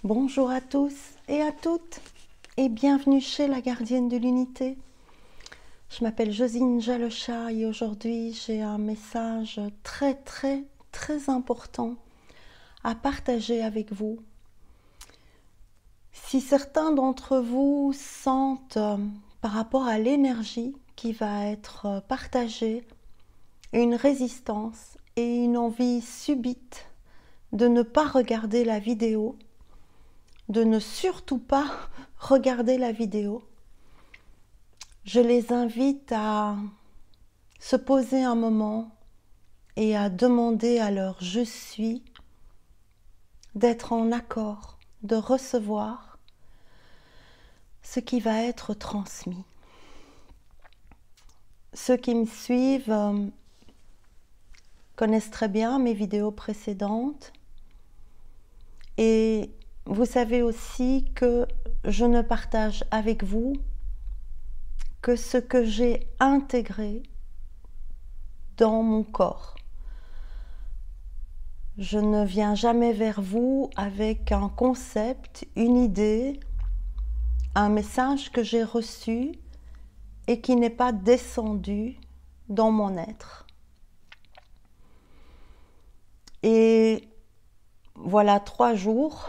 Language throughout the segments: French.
Bonjour à tous et à toutes et bienvenue chez la gardienne de l'unité. Je m'appelle Josine Jalocha et aujourd'hui j'ai un message très important à partager avec vous. Si certains d'entre vous sentent par rapport à l'énergie qui va être partagée une résistance et une envie subite de ne pas regarder la vidéo, de ne surtout pas regarder la vidéo, je les invite à se poser un moment et à demander à leur je suis d'être en accord, de recevoir ce qui va être transmis. Ceux qui me suivent connaissent très bien mes vidéos précédentes et vous savez aussi que je ne partage avec vous que ce que j'ai intégré dans mon corps. Je ne viens jamais vers vous avec un concept, une idée, un message que j'ai reçu et qui n'est pas descendu dans mon être. Et voilà 3 jours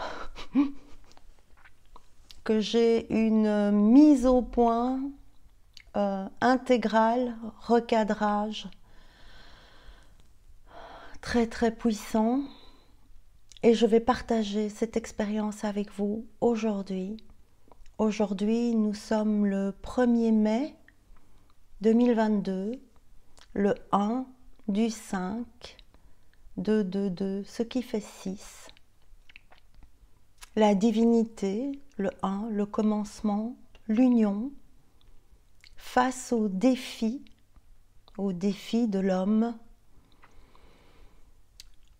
que j'ai une mise au point intégrale, recadrage très puissant et je vais partager cette expérience avec vous aujourd'hui. Aujourd'hui, nous sommes le 1er mai 2022, le 1 du 5, 2, ce qui fait 6. La divinité, le 1, le commencement, l'union, face au défi de l'homme,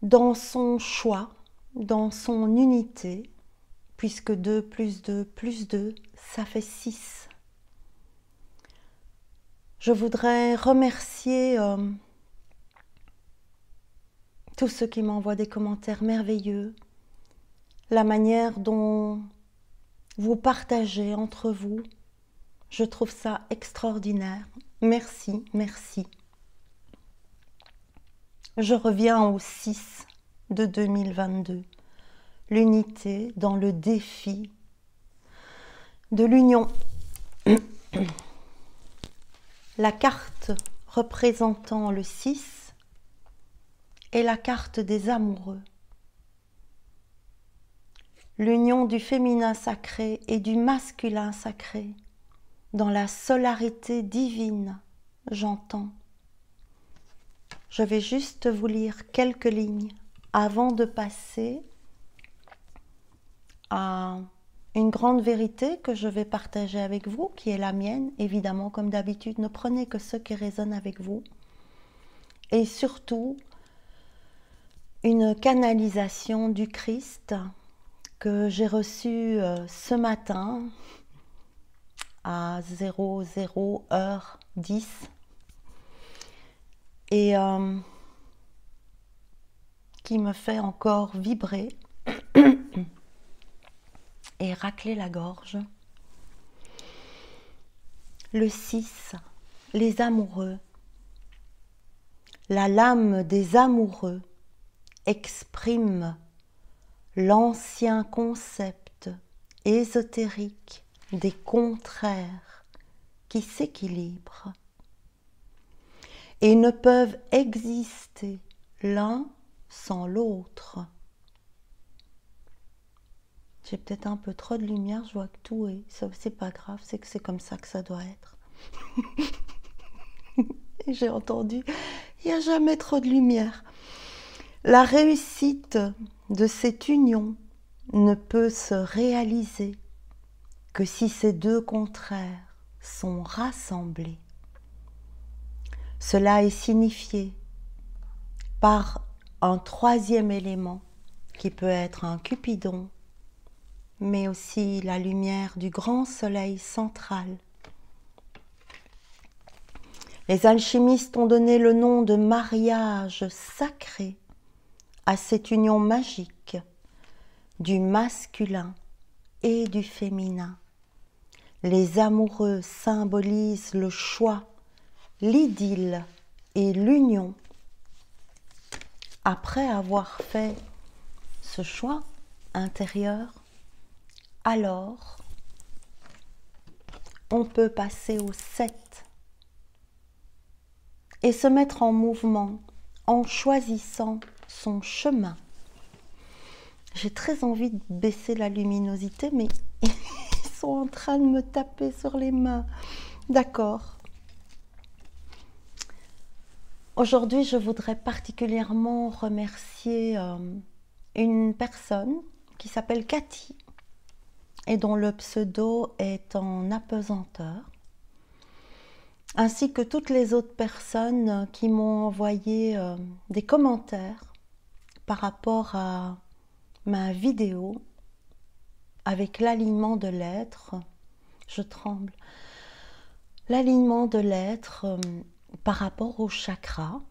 dans son choix, dans son unité, puisque 2 plus 2 plus 2, ça fait 6. Je voudrais remercier tous ceux qui m'envoient des commentaires merveilleux, la manière dont vous partagez entre vous, je trouve ça extraordinaire. Merci, merci. Je reviens au 6 de 2022, l'unité dans le défi de l'union. La carte représentant le 6 est la carte des amoureux. L'union du féminin sacré et du masculin sacré dans la solarité divine, j'entends. Je vais juste vous lire quelques lignes avant de passer à une grande vérité que je vais partager avec vous, qui est la mienne. Évidemment, comme d'habitude, ne prenez que ce qui résonne avec vous. Et surtout, une canalisation du Christ que j'ai reçue ce matin à 00h10 et qui me fait encore vibrer et racler la gorge. Le 6, les amoureux. La lame des amoureux exprime l'ancien concept ésotérique des contraires qui s'équilibrent et ne peuvent exister l'un sans l'autre. J'ai peut-être un peu trop de lumière, je vois que tout est, c'est pas grave, c'est que c'est comme ça que ça doit être. Et j'ai entendu, il n'y a jamais trop de lumière. La réussite de cette union ne peut se réaliser que si ces deux contraires sont rassemblés. Cela est signifié par un 3e élément qui peut être un Cupidon, mais aussi la lumière du grand soleil central. Les alchimistes ont donné le nom de mariage sacré à cette union magique du masculin et du féminin. Les amoureux symbolisent le choix, l'idylle et l'union. Après avoir fait ce choix intérieur, alors on peut passer au 7 et se mettre en mouvement en choisissant son chemin. J'ai très envie de baisser la luminosité, mais ils sont en train de me taper sur les mains. D'accord. Aujourd'hui, je voudrais particulièrement remercier une personne qui s'appelle Cathy et dont le pseudo est en apesanteur, ainsi que toutes les autres personnes qui m'ont envoyé des commentaires par rapport à ma vidéo avec l'alignement de l'être. Je tremble. L'alignement de l'être par rapport au chakra.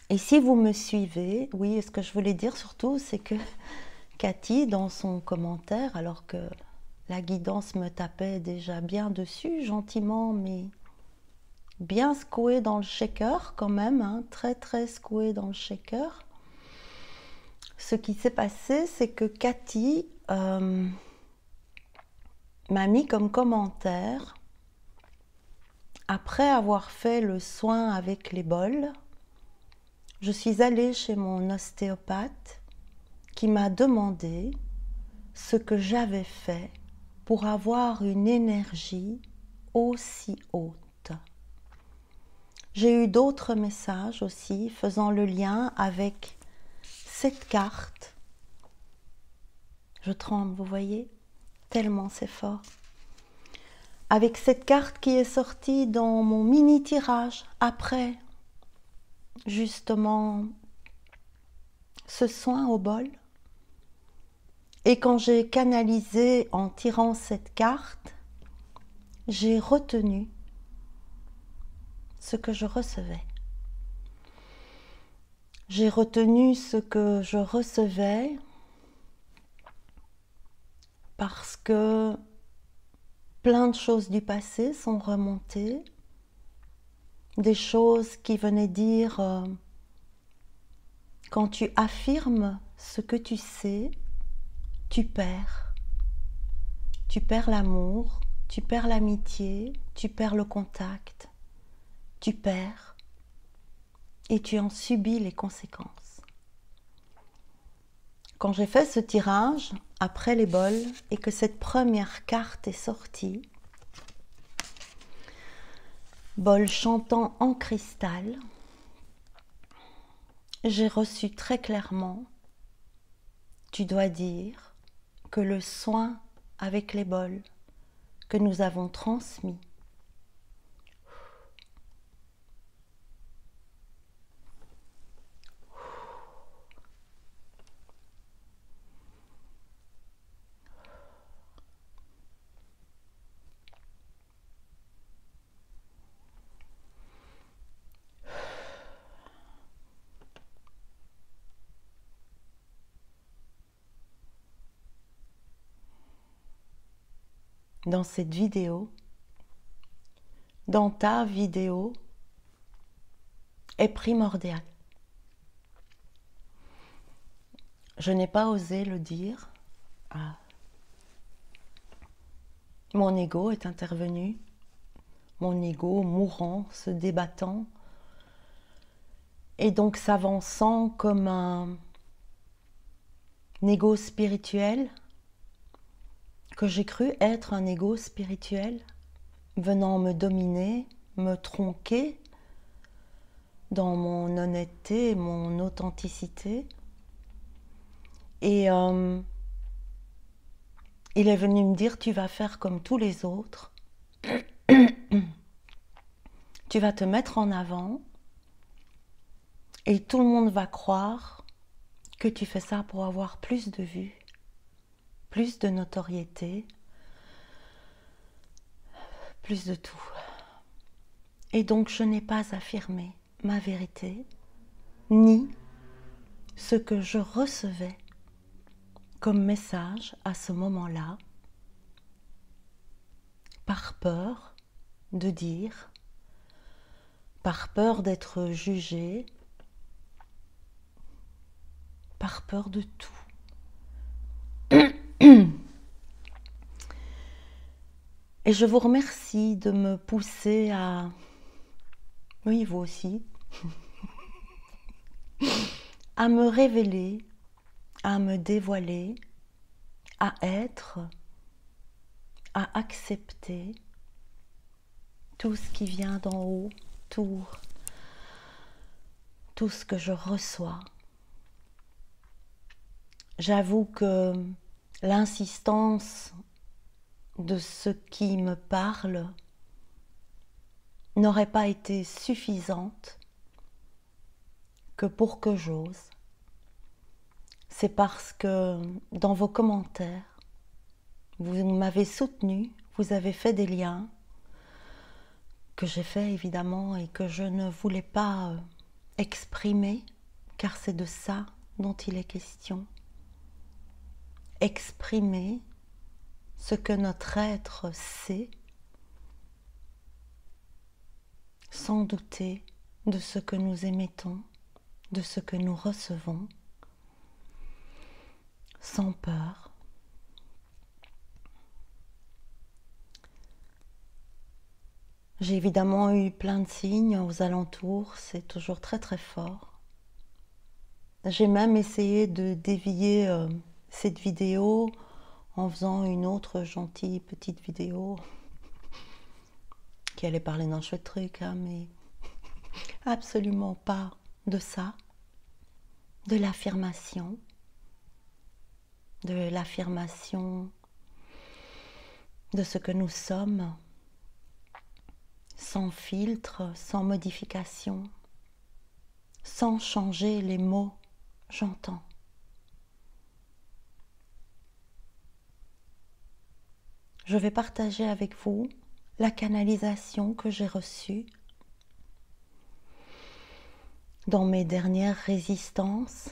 Et si vous me suivez, oui, ce que je voulais dire surtout, c'est que Cathy, dans son commentaire, alors que la guidance me tapait déjà bien dessus, gentiment, mais bien secouée dans le shaker quand même, hein, très très secouée dans le shaker. Ce qui s'est passé, c'est que Cathy m'a mis comme commentaire, après avoir fait le soin avec les bols, je suis allée chez mon ostéopathe qui m'a demandé ce que j'avais fait pour avoir une énergie aussi haute. J'ai eu d'autres messages aussi faisant le lien avec cette carte. Je tremble, vous voyez, tellement c'est fort. Avec cette carte qui est sortie dans mon mini tirage après justement ce soin au bol. Et quand j'ai canalisé en tirant cette carte, j'ai retenu ce que je recevais. J'ai retenu ce que je recevais parce que plein de choses du passé sont remontées, des choses qui venaient dire quand tu affirmes ce que tu sais, tu perds. Tu perds l'amour, tu perds l'amitié, tu perds le contact, tu perds et tu en subis les conséquences. Quand j'ai fait ce tirage, après les bols, et que cette première carte est sortie, bol chantant en cristal, j'ai reçu très clairement, tu dois dire que le soin avec les bols que nous avons transmis dans cette vidéo, dans ta vidéo, est primordial. Je n'ai pas osé le dire. Mon ego est intervenu, mon ego mourant, se débattant, et donc s'avançant comme un ego spirituel, que j'ai cru être un ego spirituel, venant me dominer, me tronquer dans mon honnêteté et mon authenticité. Et il est venu me dire, tu vas faire comme tous les autres, tu vas te mettre en avant et tout le monde va croire que tu fais ça pour avoir plus de vues, plus de notoriété, plus de tout. Et donc je n'ai pas affirmé ma vérité, ni ce que je recevais comme message à ce moment-là, par peur de dire, par peur d'être jugé, par peur de tout. Et je vous remercie de me pousser à, oui vous aussi, à me révéler, à me dévoiler, à être, à accepter tout ce qui vient d'en haut, tout ce que je reçois. J'avoue que l'insistance de ce qui me parle n'aurait pas été suffisante que pour que j'ose. C'est parce que dans vos commentaires, vous m'avez soutenu, vous avez fait des liens que j'ai fait évidemment et que je ne voulais pas exprimer, car c'est de ça dont il est question. Exprimer ce que notre être sait, sans douter de ce que nous émettons, de ce que nous recevons, sans peur. J'ai évidemment eu plein de signes aux alentours, c'est toujours très très fort. J'ai même essayé de dévier cette vidéo en faisant une autre gentille petite vidéo qui allait parler d'un chouette truc, hein, mais absolument pas de ça, de l'affirmation de ce que nous sommes, sans filtre, sans modification, sans changer les mots, j'entends. Je vais partager avec vous la canalisation que j'ai reçue dans mes dernières résistances,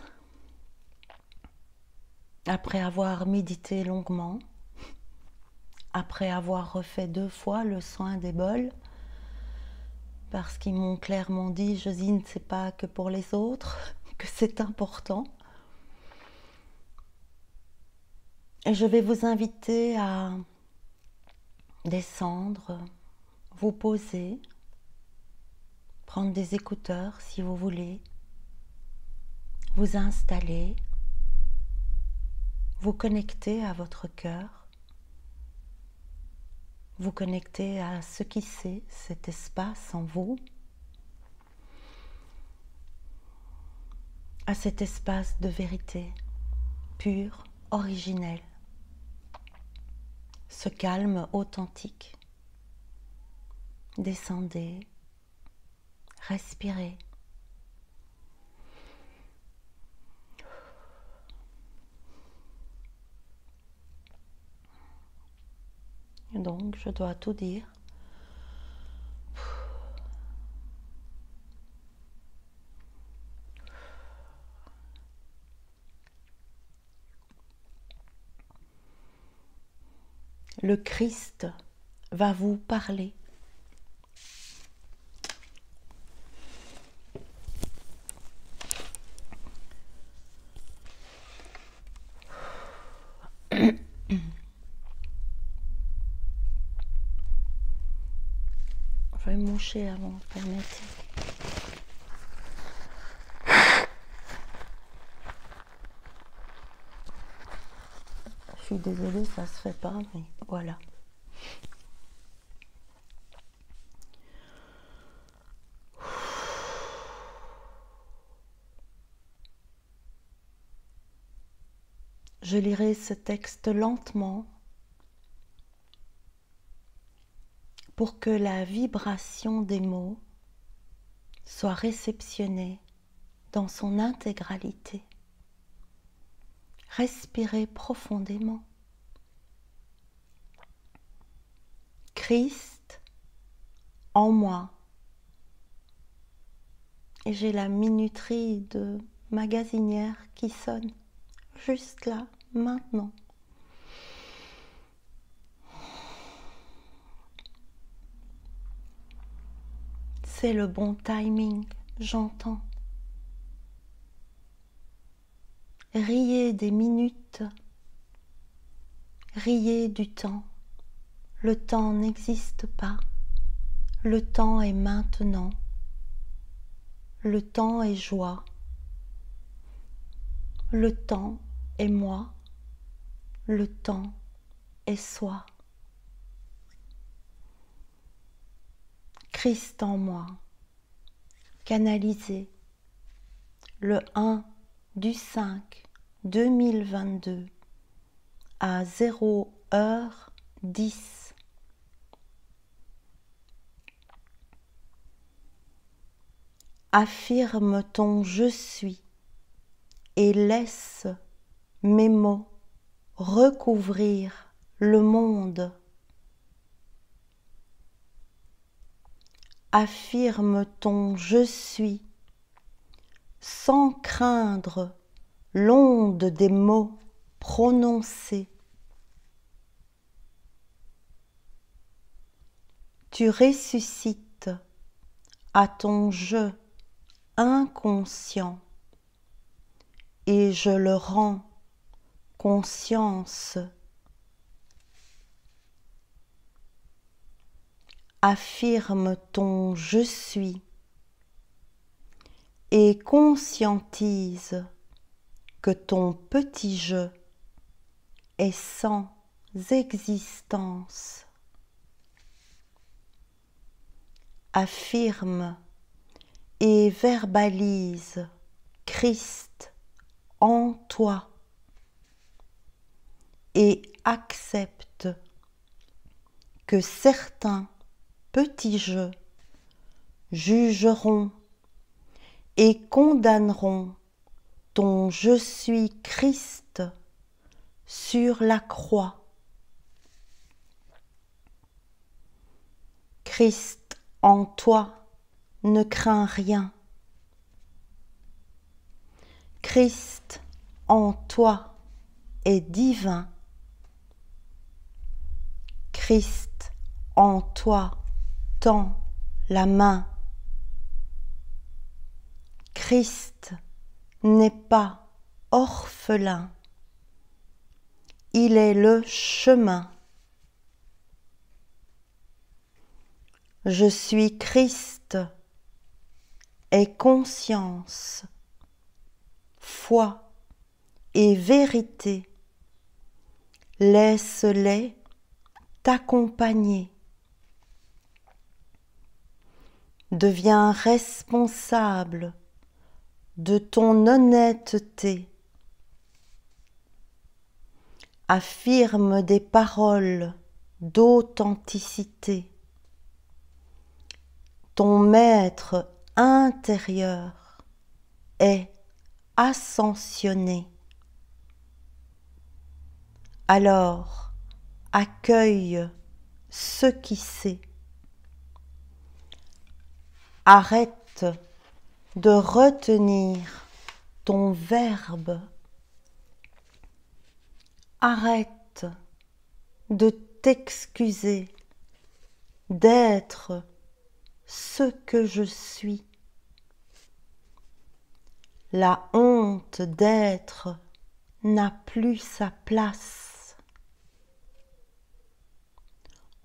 après avoir médité longuement, après avoir refait 2 fois le soin des bols, parce qu'ils m'ont clairement dit, Josine, c'est pas que pour les autres, que c'est important. Et je vais vous inviter à descendre, vous poser, prendre des écouteurs si vous voulez, vous installer, vous connecter à votre cœur, vous connecter à ce qui c'est, cet espace en vous, à cet espace de vérité pure, originelle, ce calme authentique. Descendez, respirez. Et donc, je dois tout dire. Le Christ va vous parler. Je vais me moucher avant, permettez. Je suis désolée, ça se fait pas, mais voilà. Je lirai ce texte lentement pour que la vibration des mots soit réceptionnée dans son intégralité. Respirez profondément. Christ en moi. Et j'ai la minuterie de magasinière qui sonne. juste là, maintenant. C'est le bon timing, j'entends. Riez des minutes, riez du temps. Le temps n'existe pas. Le temps est maintenant. Le temps est joie. Le temps est moi. Le temps est soi. Christ en moi, canalisé le 1/5/2022 à 0h10. Affirme ton je suis et laisse mes mots recouvrir le monde. Affirme ton je suis sans craindre l'onde des mots prononcés. Tu ressuscites à ton je inconscient et je le rends conscience. Affirme ton je suis et conscientise que ton petit je est sans existence. Affirme et verbalise Christ en toi et accepte que certains petits jeux jugeront et condamneront ton je suis Christ sur la croix. Christ en toi ne craint rien. Christ en toi est divin. Christ en toi tend la main. Christ n'est pas orphelin. Il est le chemin. Je suis Christ est conscience, foi et vérité. Laisse-les t'accompagner. Deviens responsable de ton honnêteté. Affirme des paroles d'authenticité. Ton maître intérieur est ascensionné. Alors, accueille ce qui sait. Arrête de retenir ton verbe. Arrête de t'excuser d'être ce que je suis. La honte d'être n'a plus sa place.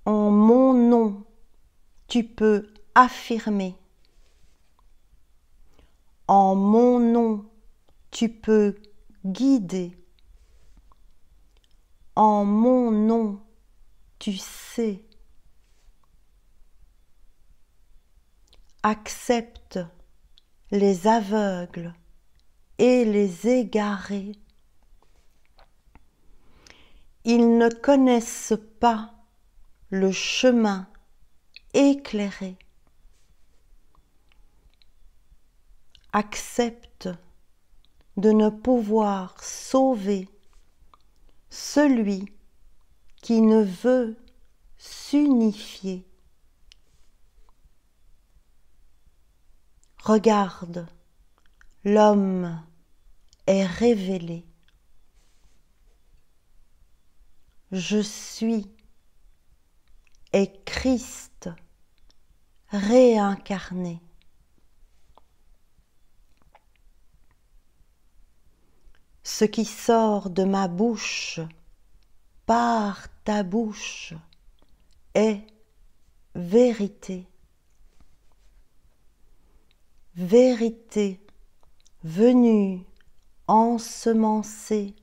En mon nom, tu peux affirmer. En mon nom, tu peux guider. En mon nom, tu sais. Accepte les aveugles et les égarés. Ils ne connaissent pas le chemin éclairé. Accepte de ne pouvoir sauver celui qui ne veut s'unifier. Regarde, l'homme est révélé. je suis est Christ réincarné. Ce qui sort de ma bouche par ta bouche est vérité. Vérité venue ensemencer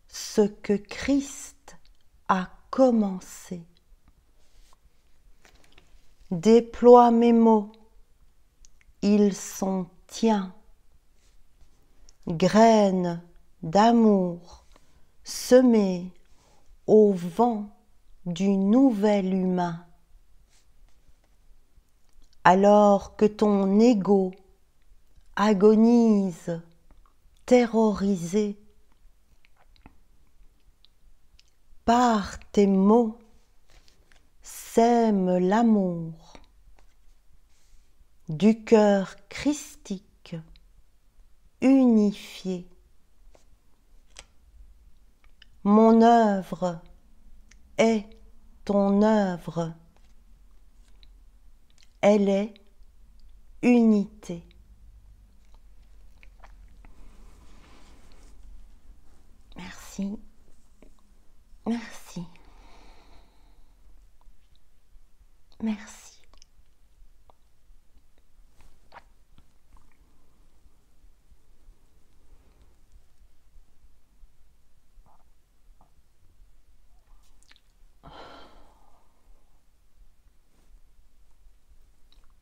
ce que Christ a commencé. Déploie mes mots, ils sont tiens. Graines d'amour semées au vent du nouvel humain. Alors que ton ego agonise, terrorisé, par tes mots, sème l'amour du cœur christique unifié. Mon œuvre est ton œuvre. Elle est unité. Merci. Merci. Merci.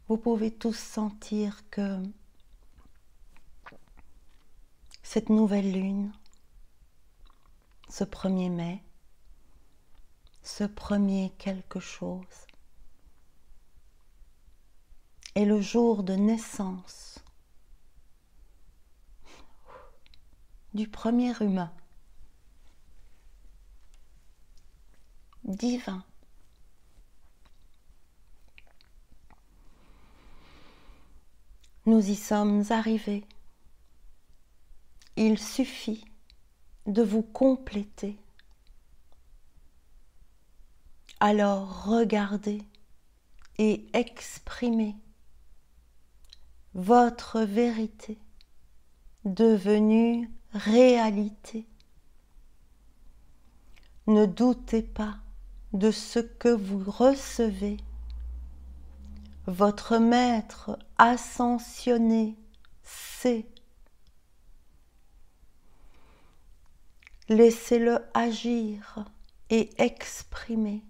Vous pouvez tous sentir que cette nouvelle lune, ce 1er mai, ce premier quelque chose, est le jour de naissance du premier humain divin. Nous y sommes arrivés. Il suffit de vous compléter. Alors regardez et exprimez votre vérité devenue réalité. Ne doutez pas de ce que vous recevez. Votre maître ascensionné sait. Laissez-le agir et exprimer.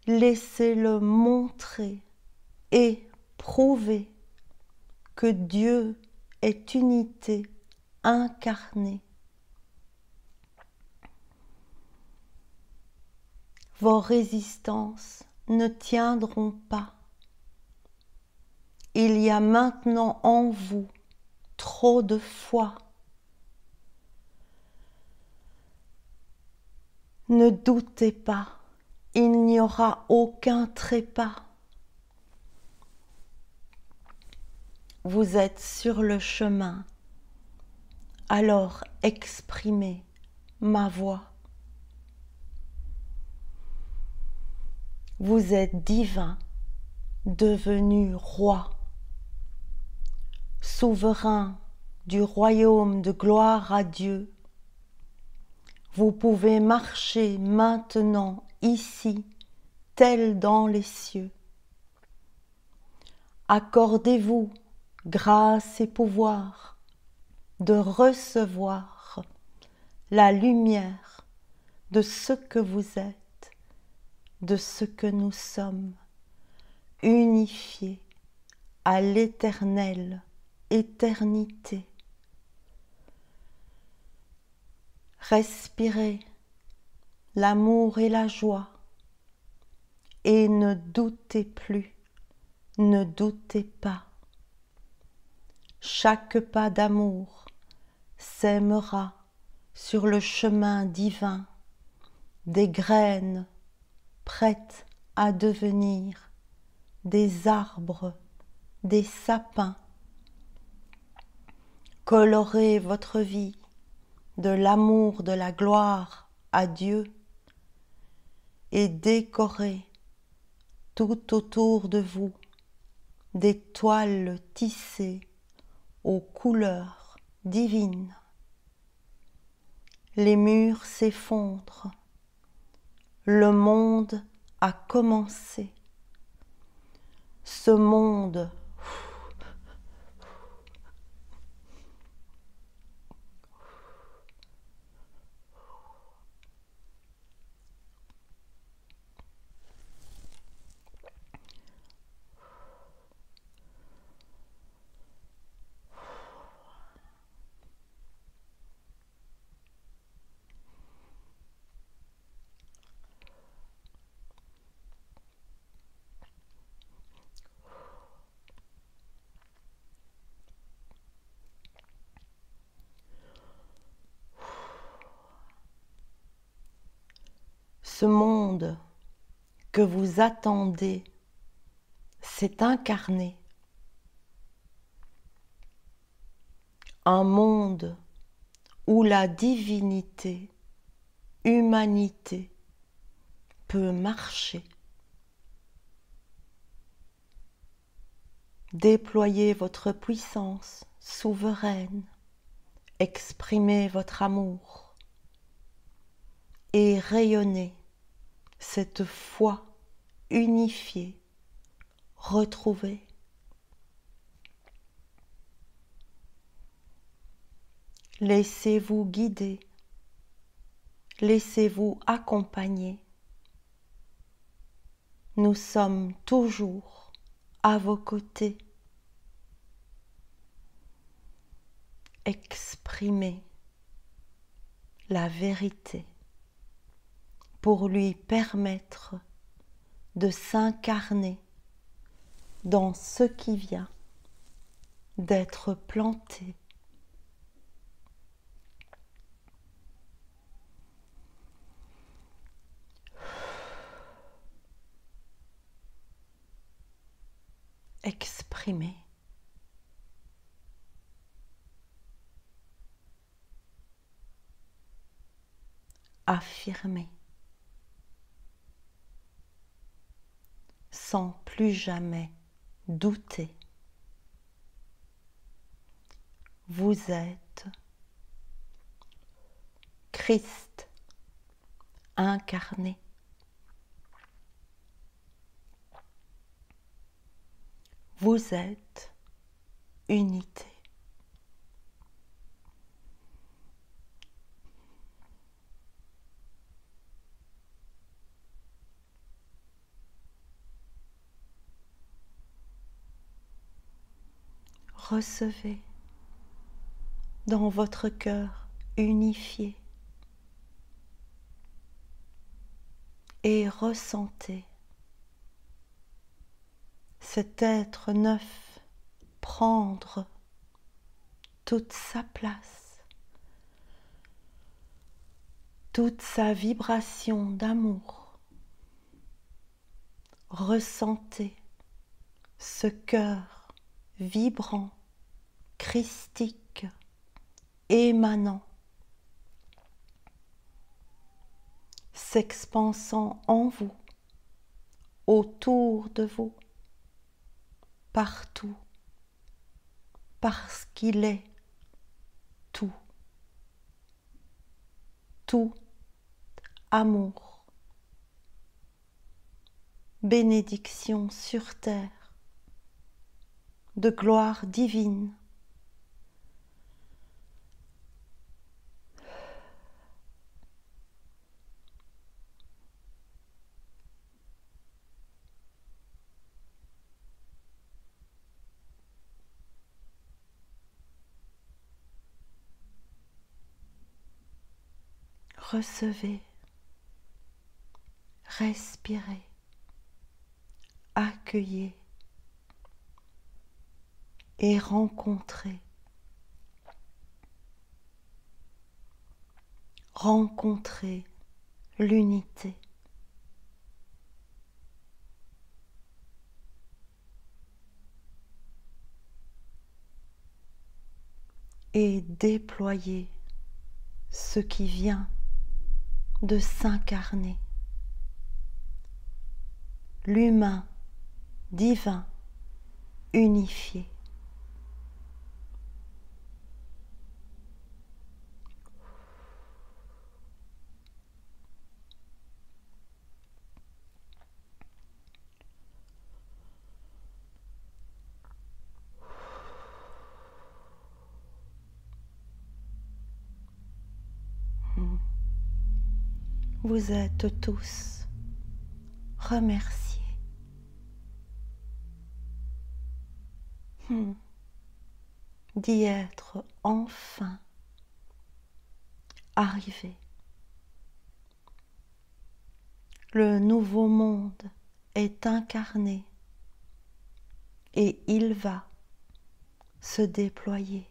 Laissez-le montrer et prouver que Dieu est unité incarnée. Vos résistances ne tiendront pas. Il y a maintenant en vous trop de foi. Ne doutez pas, il n'y aura aucun trépas. Vous êtes sur le chemin, alors exprimez ma voix. Vous êtes divin, devenu roi, souverain du royaume de gloire à Dieu. Vous pouvez marcher maintenant ici, tel dans les cieux. Accordez-vous grâce et pouvoir de recevoir la lumière de ce que vous êtes, de ce que nous sommes, unifiés à l'éternelle éternité. Respirez l'amour et la joie et ne doutez plus, ne doutez pas. Chaque pas d'amour sèmera sur le chemin divin des graines prêtes à devenir des arbres, des sapins. Colorez votre vie de l'amour, de la gloire à Dieu et décorez tout autour de vous des toiles tissées aux couleurs divines. Les murs s'effondrent, le monde a commencé. Ce monde ce monde que vous attendez s'est incarné. Un monde où la divinité, humanité peut marcher. Déployez votre puissance souveraine, exprimez votre amour et rayonnez cette foi unifiée, retrouvée. Laissez-vous guider, laissez-vous accompagner. Nous sommes toujours à vos côtés. Exprimez la vérité pour lui permettre de s'incarner dans ce qui vient d'être planté. Exprimez. Affirmez. Sans plus jamais douter. Vous êtes Christ incarné. Vous êtes unité. Recevez dans votre cœur unifié et ressentez cet être neuf prendre toute sa place, toute sa vibration d'amour. Ressentez ce cœur vibrant, christique, émanant, s'expansant en vous, autour de vous, partout, parce qu'il est tout, tout amour, bénédiction sur terre, de gloire divine. Recevez, respirez, accueillez et rencontrez. Rencontrez l'unité. Et déployez ce qui vient de s'incarner. L'humain divin unifié. Vous êtes tous remerciés. D'y être enfin arrivé. Le nouveau monde est incarné et il va se déployer.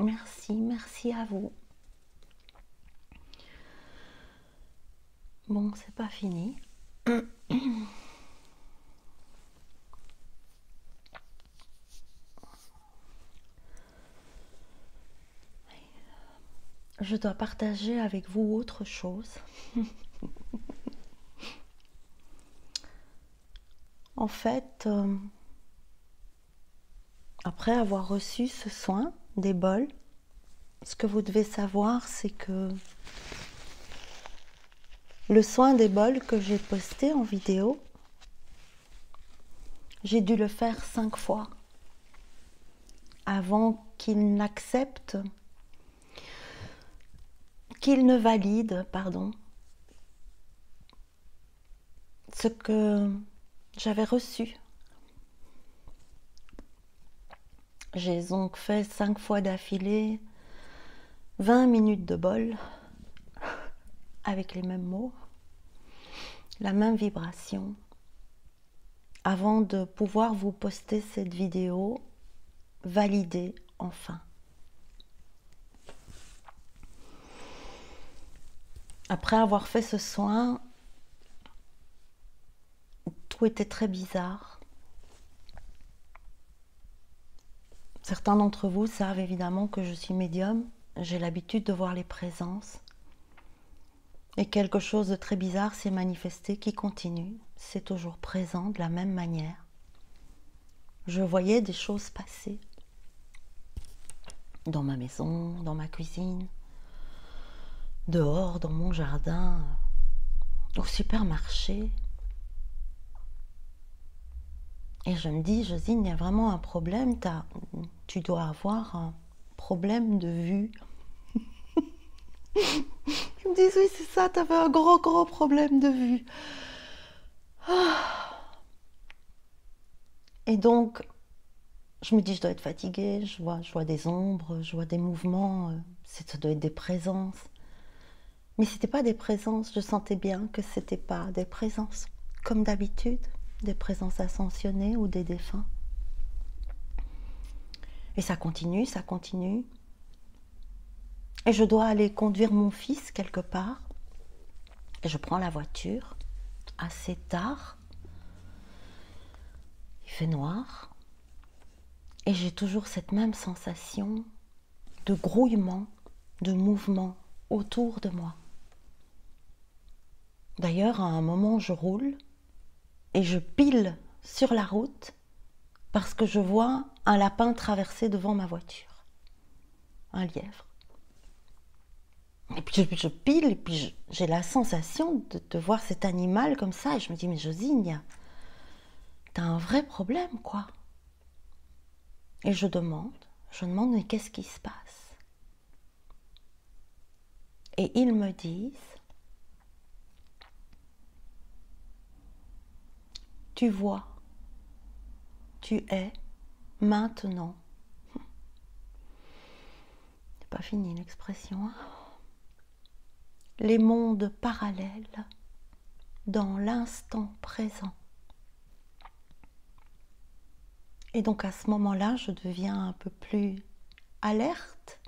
Merci, merci à vous. Bon, c'est pas fini. Je dois partager avec vous autre chose. En fait, après avoir reçu ce soin des bols, ce que vous devez savoir, c'est que le soin des bols que j'ai posté en vidéo, j'ai dû le faire 5 fois avant qu'il n'accepte, qu'il ne valide, pardon, ce que j'avais reçu. J'ai donc fait 5 fois d'affilée 20 minutes de bol avec les mêmes mots, la même vibration, avant de pouvoir vous poster cette vidéo validée enfin. Après avoir fait ce soin, tout était très bizarre. Certains d'entre vous savent évidemment que je suis médium, j'ai l'habitude de voir les présences. Et quelque chose de très bizarre s'est manifesté qui continue, c'est toujours présent de la même manière. Je voyais des choses passer dans ma maison, dans ma cuisine, dehors, dans mon jardin, au supermarché. Et je me dis, Josine, il y a vraiment un problème, tu dois avoir un problème de vue. Ils me disent, oui, c'est ça, tu avais un gros problème de vue. Et donc, je me dis, je dois être fatiguée, je vois des ombres, je vois des mouvements, ça doit être des présences. Mais ce n'était pas des présences, je sentais bien que ce n'était pas des présences, comme d'habitude, des présences ascensionnées ou des défunts. Et ça continue, ça continue. Et je dois aller conduire mon fils quelque part. Et je prends la voiture assez tard. Il fait noir. Et j'ai toujours cette même sensation de grouillement, de mouvement autour de moi. D'ailleurs, à un moment, je roule et je pile sur la route parce que je vois un lapin traverser devant ma voiture. Un lièvre. Et puis je pile, et puis j'ai la sensation de voir cet animal comme ça, et je me dis, mais Josine, t'as un vrai problème, quoi. Et je demande, mais qu'est-ce qui se passe? Et ils me disent, tu vois, tu es maintenant. C'est pas fini l'expression, hein? Les mondes parallèles dans l'instant présent. Et donc à ce moment-là, je deviens un peu plus alerte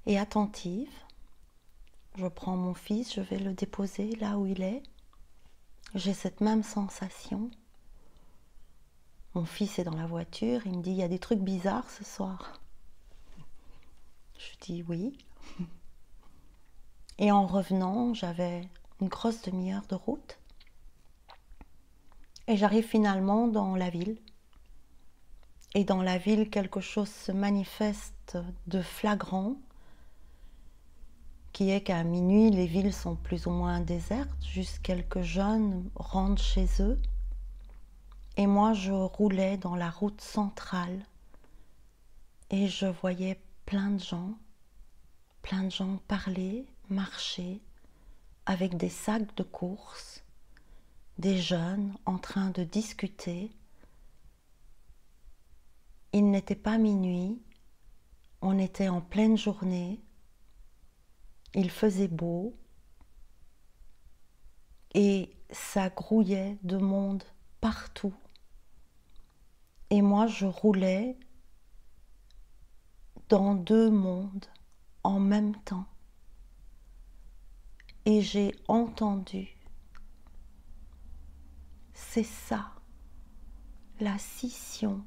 et attentive. Je prends mon fils, je vais le déposer là où il est. J'ai cette même sensation. Mon fils est dans la voiture, il me dit, il y a des trucs bizarres ce soir. Je dis oui. Et en revenant, j'avais une grosse demi-heure de route. Et j'arrive finalement dans la ville. Et dans la ville, quelque chose se manifeste de flagrant, qui est qu'à minuit, les villes sont plus ou moins désertes, juste quelques jeunes rentrent chez eux. Et moi, je roulais dans la route centrale et je voyais plein de gens parler, marcher, avec des sacs de course, des jeunes en train de discuter. Il n'était pas minuit, on était en pleine journée, il faisait beau et ça grouillait de monde partout. Et moi, je roulais dans deux mondes en même temps. Et j'ai entendu, c'est ça, la scission.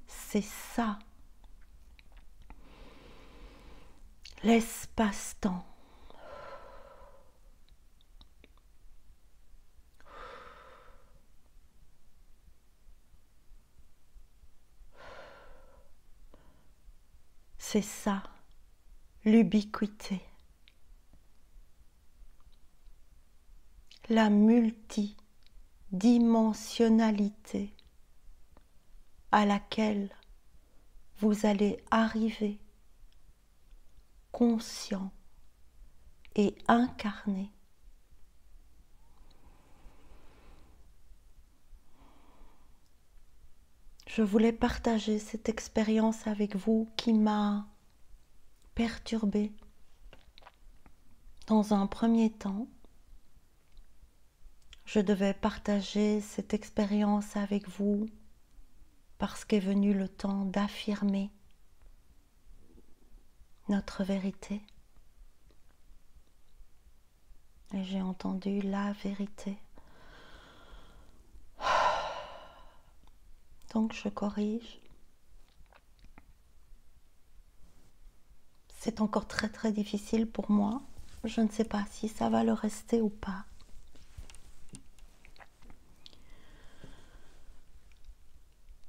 C'est ça, l'espace-temps. C'est ça, l'ubiquité. La multidimensionnalité à laquelle vous allez arriver conscient et incarné. Je voulais partager cette expérience avec vous qui m'a perturbée. Dans un premier temps, je devais partager cette expérience avec vous parce qu'est venu le temps d'affirmer notre vérité. Et j'ai entendu la vérité. Donc je corrige. C'est encore très très difficile pour moi. Je ne sais pas si ça va le rester ou pas.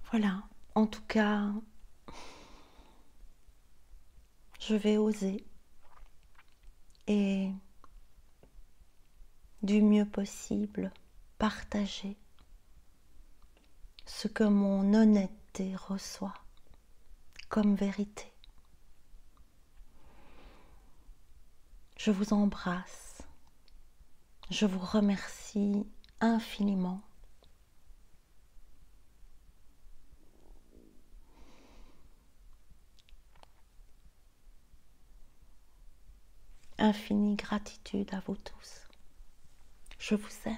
Voilà, en tout cas, je vais oser et du mieux possible partager ce que mon honnêteté reçoit comme vérité. Je vous embrasse, je vous remercie infiniment. Infinie gratitude à vous tous. Je vous aime.